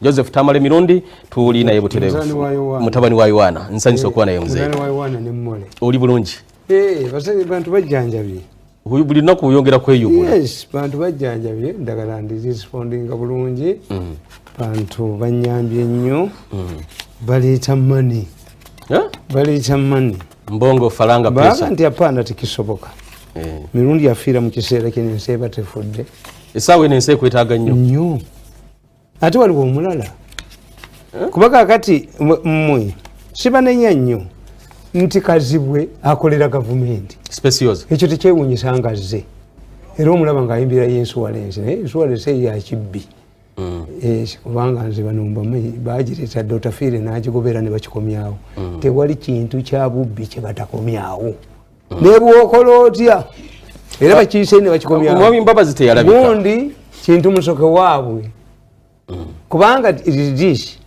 Joseph Tamale Mirundi tuli naye buterevu mutabani wa Yohana nsanyisa okuba naye muzee mutabani wa Yohana ne mmole oli bulungi basali bantu bajjanjabye huyu buli naku yongera kweyubula yes bantu bajjanjabye ndagala ndi responding bulungi bantu banyambye nnyo baleeta money baleeta money mbongo falanga pesa nti apana tikisoboka Mirundi afiira mu kiseera kye nensi batefudde esaawa eno ensi ekwetaaga nnyo ate waliwo omulala kuba kakati mmwe sibanenya nnyo nti kazibwe akolera gavumenti specials ekyo tekyewuunyisa nga azze era omulaba ng'ayimbira yensuwalensi naye ensuwalensi yakibbi kubanga nze bano bagireeta dotafiire n'agigobera ne bakikomyawo tewali kintu kya bubbi kye batakomyawo ne bw'okola otya era bakiise ne bakikomyawo omwami Mbabazi teyalabika gundi kintu musoke waabwe kubanga it is this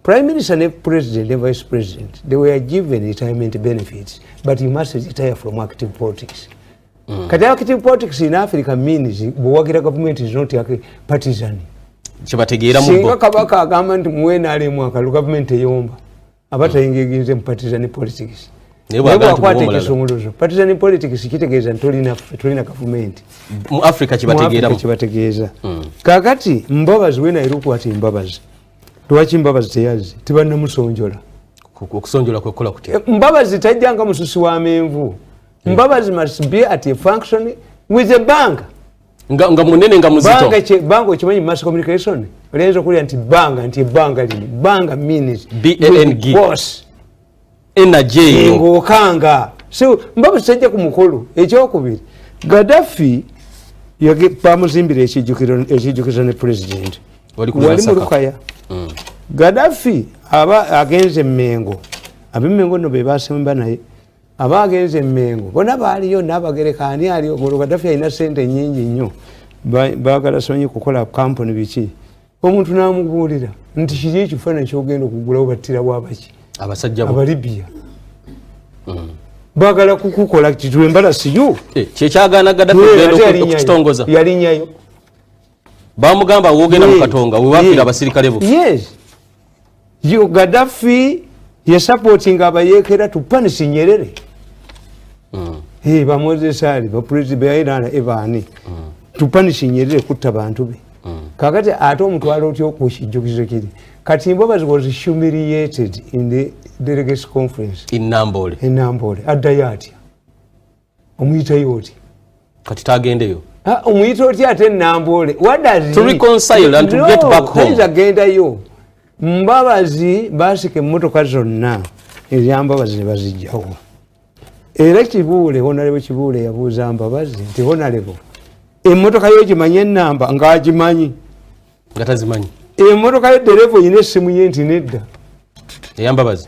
Prime Minister and President and Vice President, they were given retirement benefits, but you must retire from active politics. Kati active politics in Africa means the government is not partisan. Singa kabaka agamba nti muwena ali mwaka government eyomba abatayingiza mu partisan politics. Nebakwata ekisumuluzo. Partisan politics kitegeeza tolina government. Mu Africa kibategeeza. Kakati Mbabazi wena irukwata Mbabazi. Lwaki Mbabazi teyazi tibanamusonjola okusonjola kwekola kutya Mbabazi tajjanga mususi wa menvu Mbabazi must be at a function with a bank nga munene nga muzito bango chimanyi mass communication lenzo kulya nti banga nti banga lini banga means BANG boss energy ngokanga so Mbabazi tajja ku mukolo ekyokubiri Gaddafi yage pamuzimbire ekijukiro ne president wali mu Lukaya Gaddafi aba agenze Mengo abimengo no bebasemba naye aba agenze Mengo bona baliyo nabagerekani aliyo mu Gaddafi ayina sente nyingi nnyo bagala sonye kukola company biki omuntu namugulira nti kiri ekifana kyogenda okugula obatira bwabaki abasajja abalibia bagala kukukola kitwe mbala siyo kyekyagana Gaddafi okutongoza yalinyayo bamugamba wogenda mu Katonga wewafira abasirikale bo yes you Gaddafi ye supporting abayekera to punish Nyerere ba Moses Ali ba president Aidana Evani to punish Nyerere kutta bantu be kakati ate omutwalo otyo okukijukizo kiri kati Mbabazi was humiliated in the delegates conference in Nambole adayati omuyita yoti kati tagendeyo omuyita otya ate Nambole what does to reconcile and to get back home agendayo Mbabazi basike emmotoka zonna ebyambabazi ne bazijjawo era Kibuule Honorable Kibuule yabuuza Mbabazi nti Honorable emmotoka yo gimanyi ennamba ng'agimanyi nga tazimanyi emmotoka yo derevo yina essimu ye nti nedda eyambabazi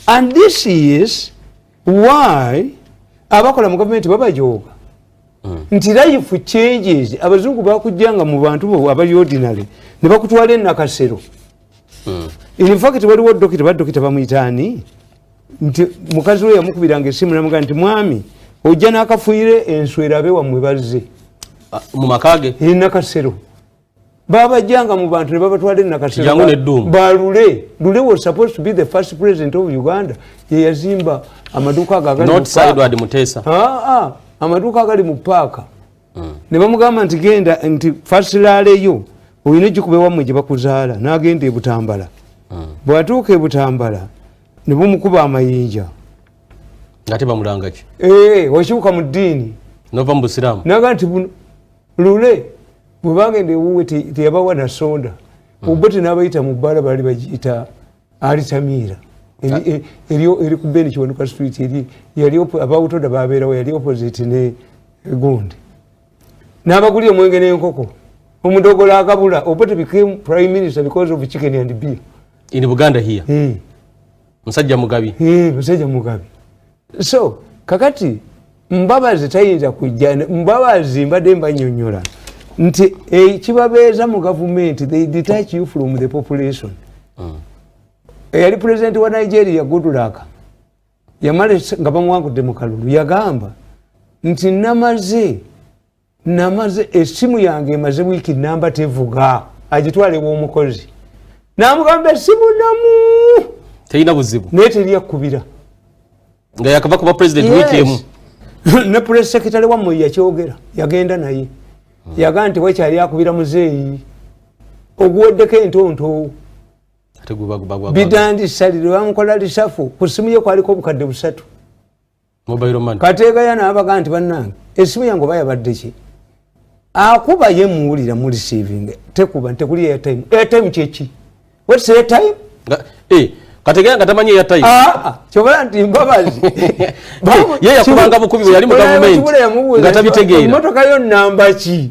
and this is why abakola mu gavumenti babajooga nti life changes abazungu bakujjanga mu bantu bo abali ordinary ne bakutwala ennakasero in fact waliwo dokita bamuyitaani nti mukazi we yamukubiranga essimu namugaa nti mwami ojja n'akafuire enswera abe wammwe bazze mu makage ennakasero babajjanga mu bantu ne babatwala ennakasero balule lule was supposed to be the first president of Uganda ye yazimba amaduuka agali not sideward Mutesa amaduuka agali mu paaka ne bamugamba nti genda nti fasilaleyo oyina gikube wammwe gye bakuzaala n'agenda e Butambala bw'atuuka e Butambala ne bumukuba amayinja ngate bamulanga ki wakibuka mu ddiini nova mu Busiraamu naga nti buno lule bwe bagenda ewuwe teyabawa na soda obote n'abayita mu bbala bali bagiyita Alitamiira eri ku Beni Kiwanuka street yali abawutoda babeerawo yali opposite ne Gundi n'abagulira omwenge n'enkoko omudogola akabula obote became prime minister because of chicken and beer in Buganda here musajja mugabi musajja mugabi so kakati Mbabazi tayinza kujja Mbabazi mbadde mbanyonnyola nti kibabeeza mu government they detach you from the population yali president wa Nigeria Goodluck yamale nga bamuwangudde mu kalulu yagamba nti namaze essimu yange emaze wiiki namba tevuga agitwale w'omukozi namugamba simunamu teyina buzibu neteri yakubira nga yakava kuba president wiki emu ne press secretary wa mu yakyogera yagenda naye yaga nti wekyali yakubira muzeeyi oguweddeko entonto bidandi salire bamukola lisafu ku simu ye kwaliko obukadde 3 mobile money kateegaya n'abaga nti bannange esimu yange oba yabadde ki akuba ye muwulira mu receiving tekuba ntekuli airtime kyeki what's airtime kategeya nga tamanyi airtime kyobala nti Mbabazi ye yakubanga bukubi bwe yali mu government nga tabitegeera emmotoka yo namba ki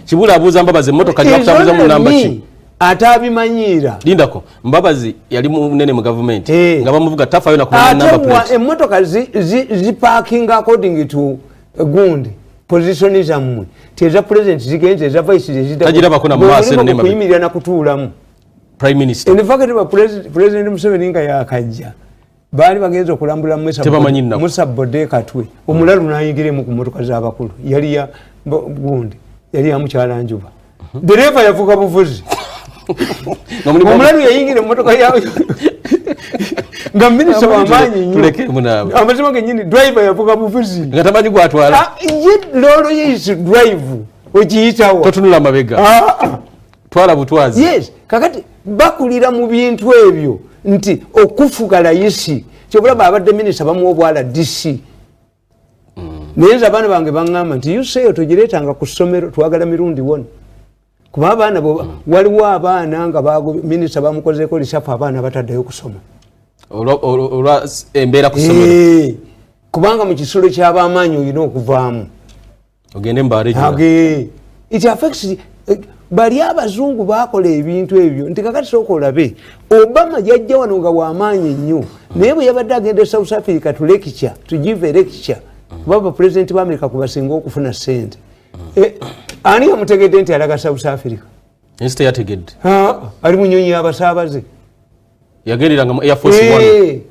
Kibula abuuza Mbabazi emmotoka gyakutambuza mu namba ki atabimanyira lindako Mbabazi yali munene mu government nga bamuvuga tafayo na kumanya namba plate emmotoka zi parking according to gundi position zammwe teza president zigenze eza vice tagira bakona mu maaso ne kuyimirira na kutuulamu prime minister in fact president Museveni nga yakajja bali bagenze okulambula Musa Bode Katwe omulalu nayingiremu ku mmotoka z'abakulu yali ya gundi yali ya mukyala Njuba dereva yavuga buvuzi omulalu yayingire mmotoka yawe nga minisita w'amaanyi nnyo amazima gennyini driver yavuga buvuzi nga tamanyi gwatwala ye lolo yeyisi drive okiyitawo totunula amabega twala butwazi yes kakati bakulira mu bintu ebyo nti okufuga layisi kyobulaba abadde minisita bamuwa obwala DC naye abaana bange baŋŋamba nti yuseeyo togireetanga ku ssomero twagala mirundi wona kuba abaana waliwo abaana nga minisita bamukozeeko lisafu abaana bataddeyo kusoma olwa embeera ku ssomero kubanga mu kisolo ky'abamaanyi olina okuvaamu ogende mbaare it affects bali abazungu bakola ebintu ebyo nti kakati sooka olabe Obama yajja wano nga w'amaanyi nnyo naye bwe yabadde agenda South Africa to give a lecture kuba president ba America kubasinga okufuna ssente ani yamutegedde nti alaga South Africa instead yategedde ali mu nnyonyi y'abasaabaze yagereranga mu Air Force One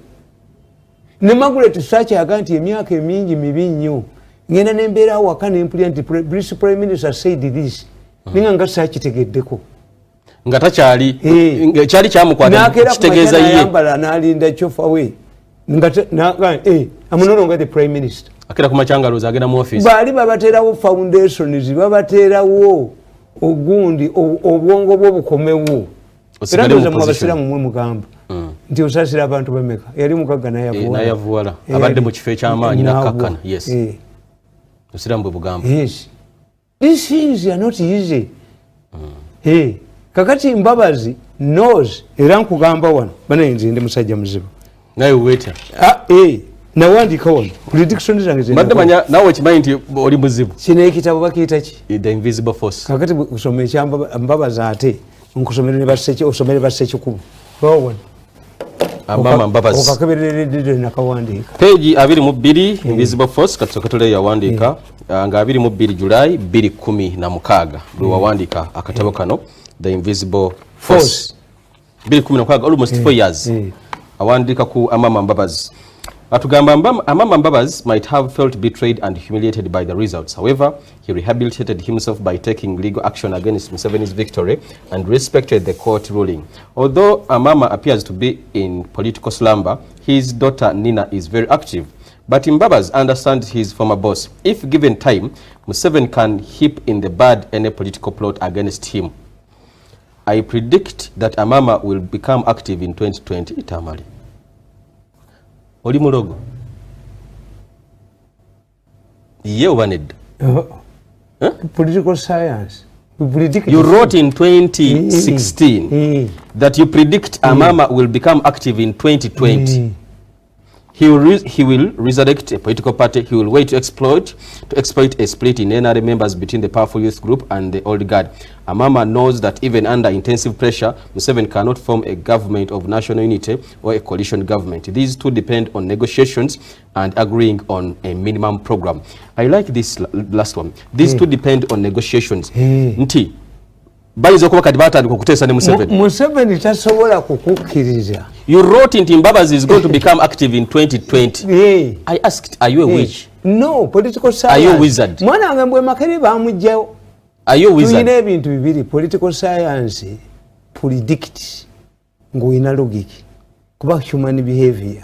ne Margaret Thatcher yaga nti emyaka emingi mibi nnyo ngenda n'embeera awo waka nempulira nti British Prime Minister said this ninga nga saakitegeddeko nga takyali kyali kyamukwata kitegeeza ye ayambala n'alinda chofawe amunononga the Prime Minister akira kumacyangaluza agenda mu office bali babaterawo foundations babaterawo ogundi obwongo bwo bukomewo era ndoza mu abasiramu mwe mugamba nti osasira abantu bameka yali mukaga nayavuwala abadde mu kifo eky'amaanyi nakkakkana yes osiramu bwe bugamba yes these things are not easy kakati Mbabazi knows era nkugamba wano banaye nze ndi musajja muzibu naye weta nawandika wano prediction zange mbadde manya nawe kimanyi nti oli muzibu kino ekitabo bakiyita ki the invisible force kakati kusoma ekya Mbabazi ate nkusomere ne baseki osomere basekikubu bawona Mama Mbabazi okakeberere nakawandika page 22 invisible force katsokatole yawandika nga 22 July 2016 lwe wawandika akatabo kano the invisible force 2016 almost 4 years awandika ku Mama Mbabazi atugamba Mama Mbabazi might have felt betrayed and humiliated by the results. However, he rehabilitated himself by taking legal action against Museveni's victory and respected the court ruling. Although Mama appears to be in political slumber, his daughter Nina is very active. But Mbabazi understands his former boss. If given time, Museveni can heap in the bud any political plot against him. I predict that Mama will become active in 2020. Tamale. Oli mulogo ye wanted political science you wrote in 2016 that you predict Mama will become active in 2020 he will resurrect a political party. He will wait to exploit a split in NRM members between the powerful youth group and the old guard. Mama knows that even under intensive pressure, Museveni cannot form a government of national unity or a coalition government. These two depend on negotiations and agreeing on a minimum program. I like this last one. These two depend on negotiations. Nti bayinza kuba kati batandika okuteesa ne Museveni tasobola kukukkiriza. You wrote in Mbabazi is going to become active in 2020. I asked, are you a witch? No, political science. Are you a wizard? Mwana wange mbwe makere bamujjawo. Are you a wizard? Tuyina ebintu bibiri, political science predict ng'oyina logic kuba human behavior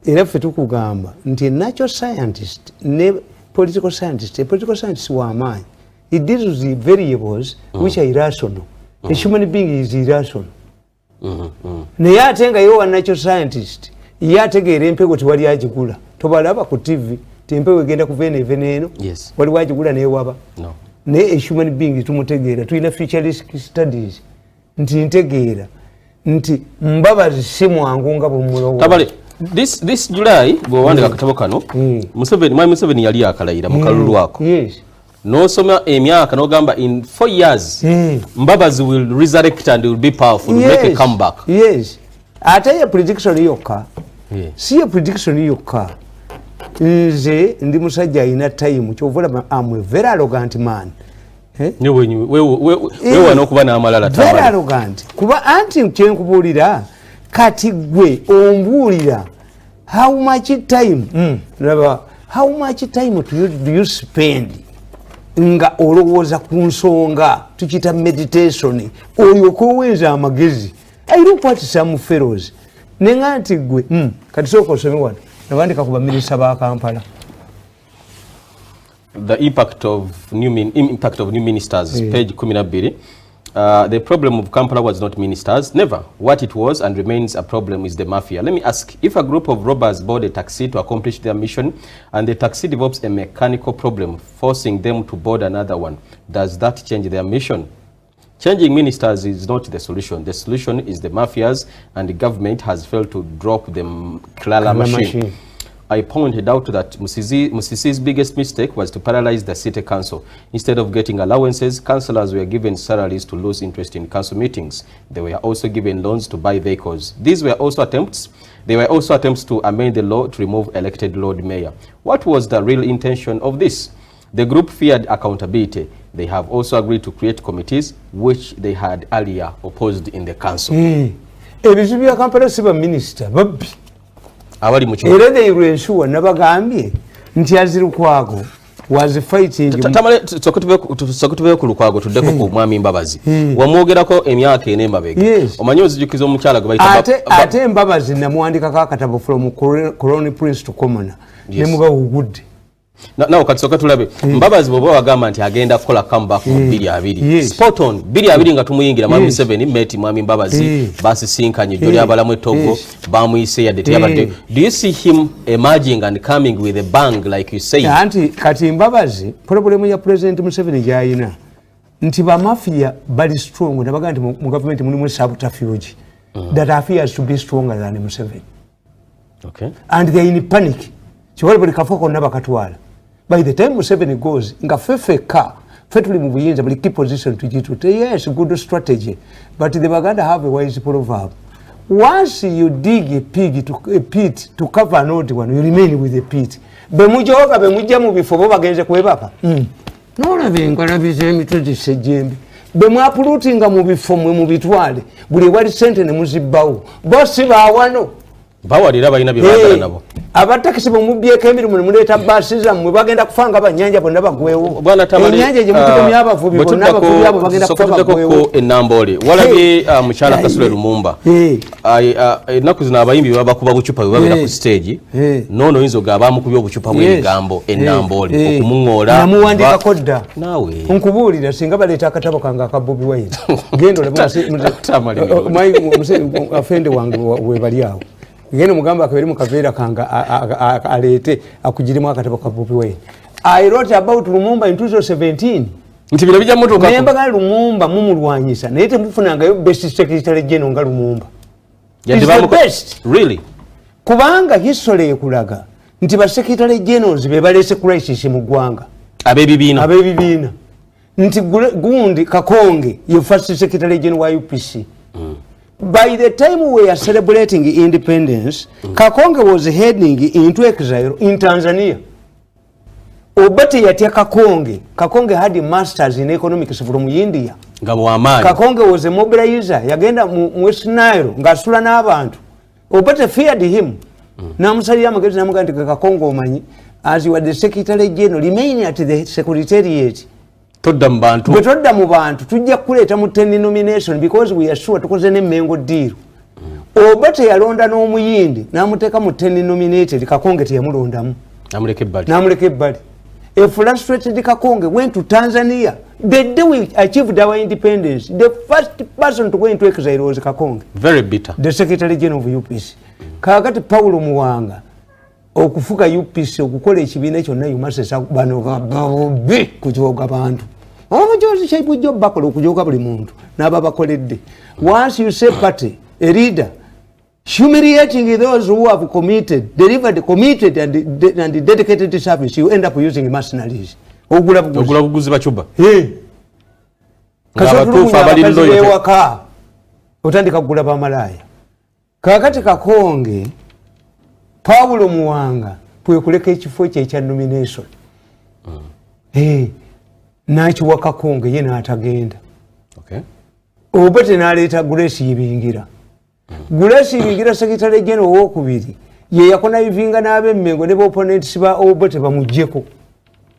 era ffe tukugamba nti natural scientist ne political scientist a political scientist w'amaanyi he deals with the variables which are irrational a human being is irrational naye ate nga yewa natural scientist ye ategeera empewo tewali agigula tobalaba ku tv tempewo egenda kuva eno eva n'eno waliwo agigula naye waba naye a human being tumutegeera tulina futuristic studies nti ntegeera nti Mbabazi si mwangu nga bwe this July bw'owandika akatabo kano Museveni yali akalayira mu kalulu ako n'osoma emyaka n'ogamba in 4 years Mbabazi will resurrect and will be powerful, will make a comeback. Ate ye prediction yokka si ye prediction yokka nze ndi musajja alina time kyovula I'm a very arrogant man. Wewe n'okuba n'amalala very arrogant kuba anti kyenkubulira kati gwe ombuulira how much time how much time do you spend nga olowooza ku nsonga tukita meditation oyo kowenza amagezi I look at some fellows nenga nti gwe kati soko osome wano nabandika kuba minisita ba Kampala. The impact of new ministers, page 12. The problem of Kampala was not ministers, never. What it was and remains a problem is the mafia. Let me ask, if a group of robbers board a taxi to accomplish their mission and the taxi develops a mechanical problem, forcing them to board another one, does that change their mission? Changing ministers is not the solution. The solution is the mafias, and the government has failed to drop the Klala machine. I pointed out that Musisi's biggest mistake was to paralyze the city council. Instead of getting allowances, councillors were given salaries to lose interest in council meetings. They were also given loans to buy vehicles. These were also attempts. They were also attempts to amend the law to remove elected Lord Mayor. What was the real intention of this? The group feared accountability. They have also agreed to create committees which they had earlier opposed in the council. Ebizibu bya Kampala siba minister babbi abali mu era they will ensure nabagambye nti azirukwago was fighting tamale sokotube ku lukwago tuddeko ku mwami Mbabazi wamwogerako emyaka ene mabega omanyi ozijukiza omukyala gwe bayita ate Mbabazi namwandikako akatabo from colony prince to commoner ne muba ugudde nawo kati soka tulabe Mbabazi bwoba wagamba nti agenda kukola comeback mu 2-2 spot on 2-2 nga tumuyingira mwami 7 meti mwami Mbabazi basi sinkanye joli abalamu etogo bamuyise ya dete yabadde. Do you see him emerging and coming with a bang like you say? Anti kati Mbabazi problem ya president Museveni jayina nti ba mafia bali strong nabaga nti mu government mulimu subterfuge that appears to be stronger than Museveni. Okay. And they in panic. Chiwali bali kafoko naba katwala. By the time Museveni goes, nga fefeka, fetuli mubuyinza, bali keep position to jitu. Yes, good strategy. But the Baganda have a wise proverb. Once you dig a pit to cover an old one, you remain with the pit. Bemujoga, bemujamu before bagenze kwebaka. Nona bengana bizemi tuzise jembe. Bemwapulutinga mu bifo mwe mu bitwale. Buli wali sente ne muzibbawo. Bossi bawano. Bawarira balina byabagala nabo. Abatakisi bomubyeko emirimu muleta basiza mwe bagenda kufanga abanyanja bonna bagwewo. Bwana Tamale enyanja gye mutukomya abavubi bonna abavubi abo bagenda kufanga bagwewo. Enambole walabye mukyala Kasule Lumumba. Ennaku zino abayimbi babakuba bucupa babera ku stage. Nono yinzo gabamu kubyo bucupa bw'ebigambo enambole okumuŋola. Namuwandika kodda. Nawe. Nkubuulira singa baleta akatabo kanga aka Bobi Wine. Gendo Tamale afende wange we bali awo. Ngene mugamba akabiri mu kaveera kanga alete akujirimu akatabo ka Bobi Wine. I wrote about Lumumba in 2017. Nti bino bijja moto kako. Nemba Lumumba mumulwanyisa. Naye temufunanga yo best secretary general nga Lumumba. Yandibamu best. Really? Kubanga history ekulaga nti ba secretary generals be balese crisis mu gwanga. Abebibiina. Nti gundi Kakonge you first secretary general wa UPC. By the time we are celebrating independence, Kakonge was heading into exile in Tanzania. Obate yatia Kakonge. Kakonge had a master's in economics from India. Kakonge was a mobilizer. Yagenda mu West Nile. Ngasula n'abantu. Obate feared him. Namusali amagezi namuganda Kakonge omanyi. As you were the secretary general, remain at the secretariat. todda mu bantu bwe todda mu bantu tujja kuleeta mu 10 nomination because we are sure tukoze n'emmengo deal Obote yalonda n'omuyindi n'amuteeka mu 10 nominated Kakonge teyamulondamu namuleka ebbali. A frustrated Kakonge went to Tanzania the day we achieved our independence. The first person to go into exile was Kakonge, very bitter, the Secretary General of UPC. Kakati Paulo Muwanga okufuka UPC okukola ekibiina kyonna yumasesa bano babe kujoga bantu omujozi kyebujjo bakola okujoga buli muntu n'aba bakoledde. Once you say party a leader humiliating those who have committed and dedicated to service, you end up using mercenaries. Ogula buguzi bachuba. Kasatufu abaliloyo waka otandika kugula bamalaya. Kakati Kakonge Paulo Muwanga kwe kuleka ekifo kye ekya nomination. Nachi Kakonge yena atagenda. Okay. Obote n'aleeta Grace Ibingira. Grace Ibingira Secretary General w'okubiri ye yakona ivinga n'abemmengo ne opponents ba Obote bamujjeko.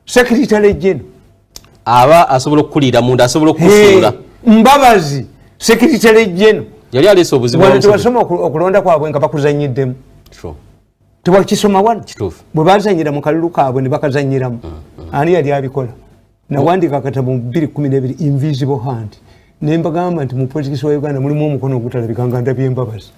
Secretary General aba asobola okukulira munda asobola okusuula Mbabazi Secretary General yali alese obuzibu bwe tubasoma okulonda kwabwe nga bakuzanyiddemu. True. Tubakisoma wano kituufu bwe bazanyira mu kalulu kaabwe ne bakazanyiramu. Ani yali abikola nawandika akatabo 2012 Invisible Hand nembagamba nti mu politics wa Uganda mulimu omukono ogutalabika nga ndabye Mbabazi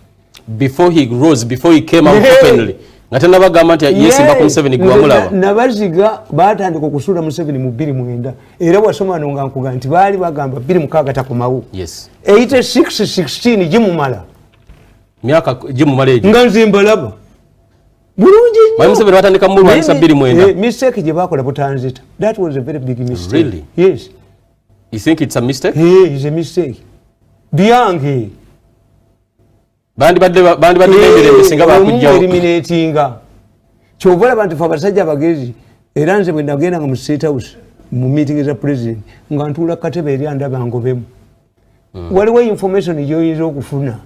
before he rose, before he came out openly. Ngatana bagamba nti yes mba ku Museveni gwamulaba nabaziga batandika okusula Museveni mu 2009 era wasoma nonga nkuga nti bali bagamba 2006 takomawo. Yes 86-16 jimumala myaka jimumala ejo nga nzimbalaba bulungi nnyo Museveni batandika mu 2009 mistake je bakola butanzita. That was a very big mistake. Really? Yes. You think it's a mistake? Yeah, it's a mistake. Byange bandi badde singa bakujja eliminatinga chovola abantu fabasajja bagezi era nze bwe ndagenda nga mu State House mu meeting za president nga ntula katebe eri andaba ngobemu waliwo information yoyinza okufuna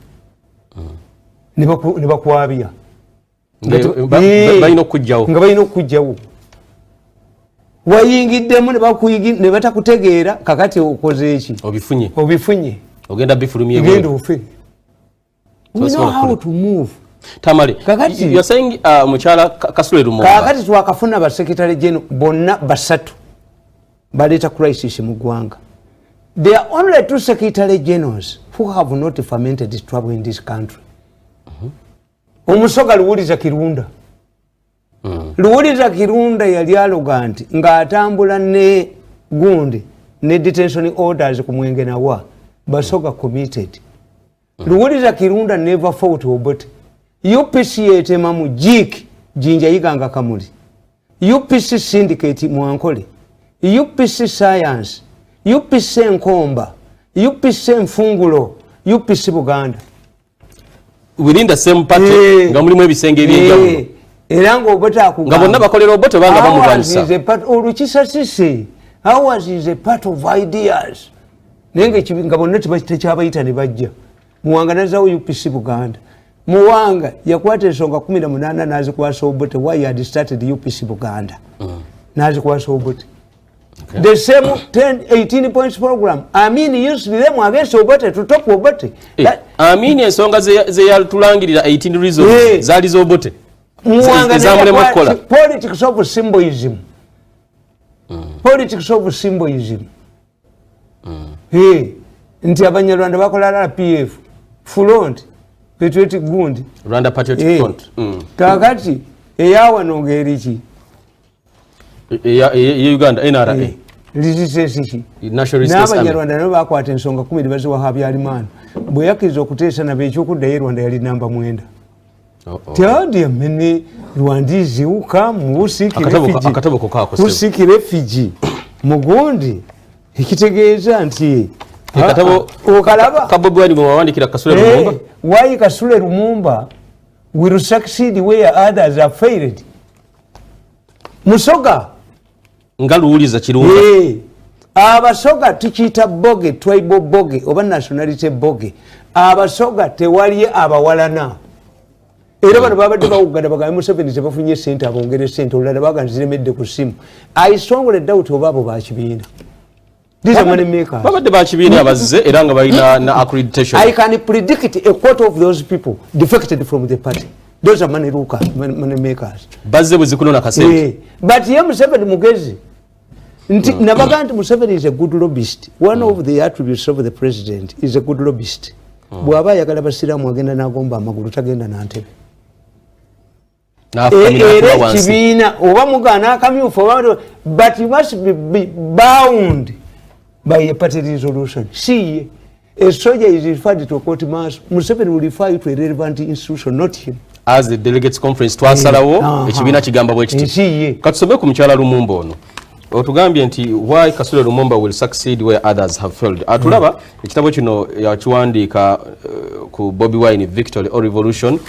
ne bakwabya balina okujjawo nga balina okujjawo wayingiddemu ne batakutegeera kakati okoze eki obifunye ogenda bifulumye genda ofe. We know how to move. Tamale, you're saying Muchala Kasule Lumumba. Kakati twakafuna ba Secretary General bonna basatu baleta crisis mu gwanga. There are only 2 Secretary Generals who have not fermented this trouble in this country. Omusoga Luwuliza Kirunda. Luwuliza Kirunda yali aloga nti ng'atambula ne gundi ne detention orders ku Mwenge na wa Basoga committed. Luwuliza Kirunda never fought Obote. UPC yetema mu jik jinja yiganga kamuli. UPC syndicate Mwankole. UPC science. UPC Nkomba. UPC Mfungulo. UPC Buganda. Within the same party nga mulimu ebisenge ebyenjawulo. Era ng'Obote akugamba. Nga bonna bakolera Obote banga bamulwanyisa. Olukisa sisi. Ours is a part of ideas. Nenge nga bonna tekyabayita ne bajja. Muwanga nazawo UPC Buganda. Muwanga yakwata ensonga 18 nazikwasa Obote. Why he had started UPC Buganda. Nazikwasa Obote. Okay. The same 18 points program. Amin used them against Obote to top Obote. Amin ensonga ze yatulangirira 18 reasons zali z'Obote. Muwanga nazawo politics of symbolism. Politics of symbolism. Nti Abanyarwanda bakola RPF Front Patriotic Gundi Rwanda Patriotic Front kakati eyawa nongeriki Uganda NRA resistance National Resistance Abanyarwanda nabo bakwata ensonga 10 baziwa Habyarimana bwe yakiriza okuteesa nabo ekyokuddayo Rwanda yali namba 9 Tiadi amene Rwandizi uka musiki refugee mugundi ikitegeeza nti katabo okalaba kabobi wali mwawandikira Kasule Lumumba why Kasule Lumumba will succeed where others are failed. Musoga ngaluuliza Kirunda abasoga tukiyita boge tribal boge oba nationality boge abasoga tewali abawalana era bano babadde bawugana bagambe Museveni tebafunye ssente abongere ssente olulala baganziremedde ku ssimu. I strongly doubt oba abo bakibiina These are money makers. Babadde bakibina abazze era nga balina na accreditation. I can predict a quarter of those people defected from the party. Those are money makers. Bazze buzikunona kasente. But ye Museveni mugezi. Nabaga nti Museveni is a good lobbyist. One of the attributes of the president is a good lobbyist. Bwaba yagala basiramu agenda nagomba amagulu tagenda na ntebe. Kibina oba mugana akamyufu, but you must be bound by a party resolution. See, a soldier is referred to a court martial. Museveni will refer you to a relevant institution, not him. As the delegates conference twasalawo ekibina kigamba bwe kiti. Katusome ku mukyala Lumumba ono. Otugambye nti why Kasule Lumumba will succeed where others have failed. Atulaba ekitabo kino yakiwandiika ku Bobi Wine Victory or Revolution,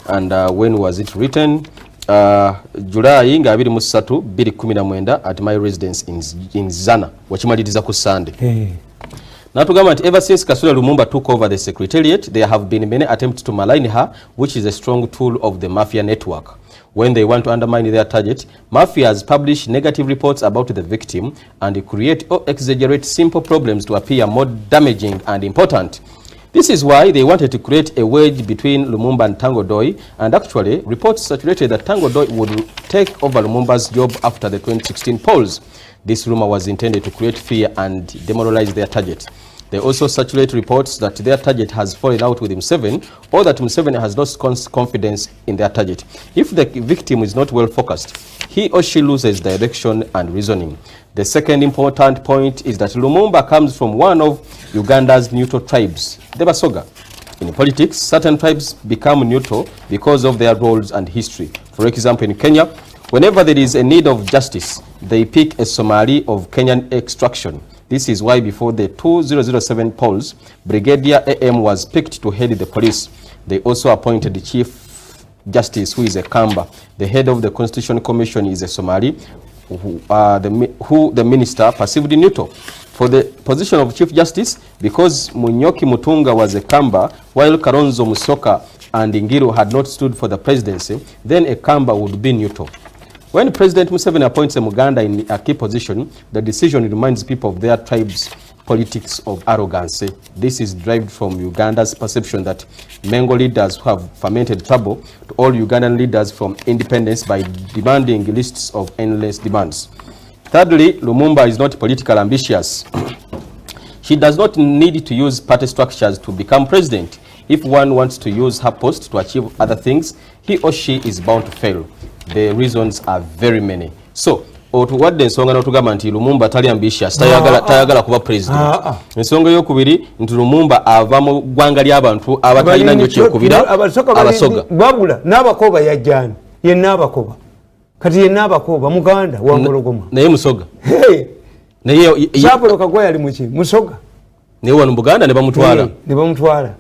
and when was it written? July nga 23 2019 at my residence in Zana, wakimaliriza ku Sunday. Natugamba nti ever since Kasule Lumumba took over the secretariat, there have been many attempts to malign her, which is a strong tool of the mafia network. When they want to undermine their target, mafias publish negative reports about the victim and create or exaggerate simple problems to appear more damaging and important. This is why they wanted to create a wedge between Lumumba and Tango Doi, and actually reports circulated that Tango Doi would take over Lumumba's job after the 2016 polls. This rumor was intended to create fear and demoralize their target. They also circulate reports that their target has fallen out with Museveni, or that Museveni has lost confidence in their target. If the victim is not well focused, he or she loses direction and reasoning. The second important point is that Lumumba comes from one of Uganda's neutral tribes, the Basoga. In politics, certain tribes become neutral because of their roles and history. For example, in Kenya, whenever there is a need of justice, they pick a Somali of Kenyan extraction. This is why before the 2007 polls, Brigadier AM was picked to head the police. They also appointed the Chief Justice, who is a Kamba. The head of the Constitution Commission is a Somali, who the minister perceived neutral. For the position of Chief Justice, because Munyoki Mutunga was a Kamba, while Kalonzo Musyoka and Ngiru had not stood for the presidency, then a Kamba would be neutral. When President Museveni appoints a Muganda in a key position, the decision reminds people of their tribe's politics of arrogance. This is derived from Uganda's perception that Mengo leaders have fermented trouble to all Ugandan leaders from independence by demanding lists of endless demands. Thirdly, Lumumba is not politically ambitious. She does not need to use party structures to become president. If one wants to use her post to achieve other things, he or she is bound to fail. The reasons are very many. So, otuwadde ensonga n'otugamba nti Lumumba tali ambitious, tayagala kuba president. Ensonga y'okubiri nti Lumumba ava mu ggwanga ly'abantu abatalina nnyo kyekubira abasoga. Babula n'abakoba yajjani, ye n'abakoba. Kati ye n'abakoba Muganda wa Ngologoma. Naye musoga. Naye Sapolo Kagwa yali muki? Musoga. Naye wano Buganda ne bamutwala. Ne bamutwala.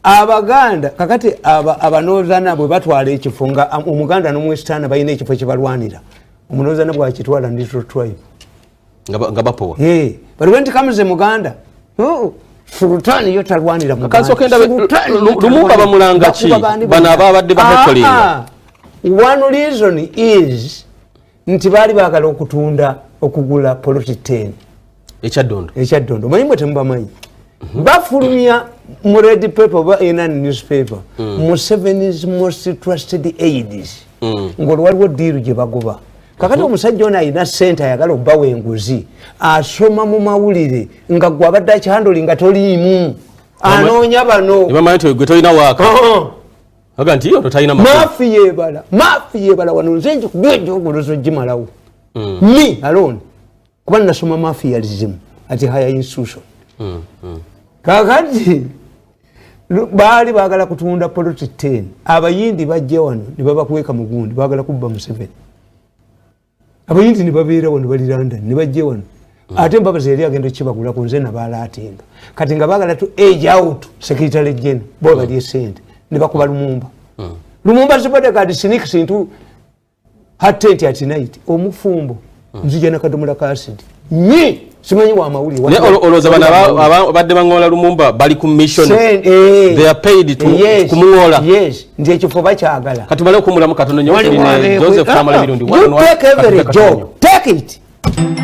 Abaganda kakati abanozana bwe batwala ekifo nga Omuganda n'Omwesitaani balina ekifo kye balwanira. Omunozana bw'akitwala ndito tribe. Nga bapowa. But when it comes to Muganda, Sultani yo talwanira Muganda. Kanso kenda Lumumba bamulanga ki bana abadde bahekolinga. One reason is nti bali baagala okugula poloti 10. Ekyaddondo. Manyi mwe temubamanyi. Bafulumya mu red paper oba in a newspaper. Museveni's most trusted aides. Ng'olwo waliwo diiru gye bagoba. Kakati omusajja ono alina ssente ayagala obbawa enguzi. Asoma mu mawulire nga gwe abadde akihanduli nga toliimu. Anoonya bano. Nibamanyi nti gwe tolina waaka. Aga nti yo tolina mafu yebala wano nze njikubye egy'ogolozo gimalawo. Me alone. Kuba nasoma mafialism at a higher institution. Kakati baali baagala kutunda poloti 10. Abayindi bajja wano ne babakweka mu gundi baagala kubba Museveni. Abayindi ne babeera wano bali London ne bajja wano. Ate Mbabazi yali agenda okibagula ku nze nabaalaatinga. Kati nga baagala to age out secretary general bo bali esente ne bakuba Lumumba. Lumumba's bodyguard sneaks into her tent at night. Omufumbo nzija nakadomola ka acid. Simanyi wa mawuli ne oloza bana abadde bangola Lumumba bali ku mission. They are paid to kumuola. Yes, ndiye kifo bakyagala. Kati bale okumulamu katono nyo Joseph Tamale Mirundi. You take every job. Take it.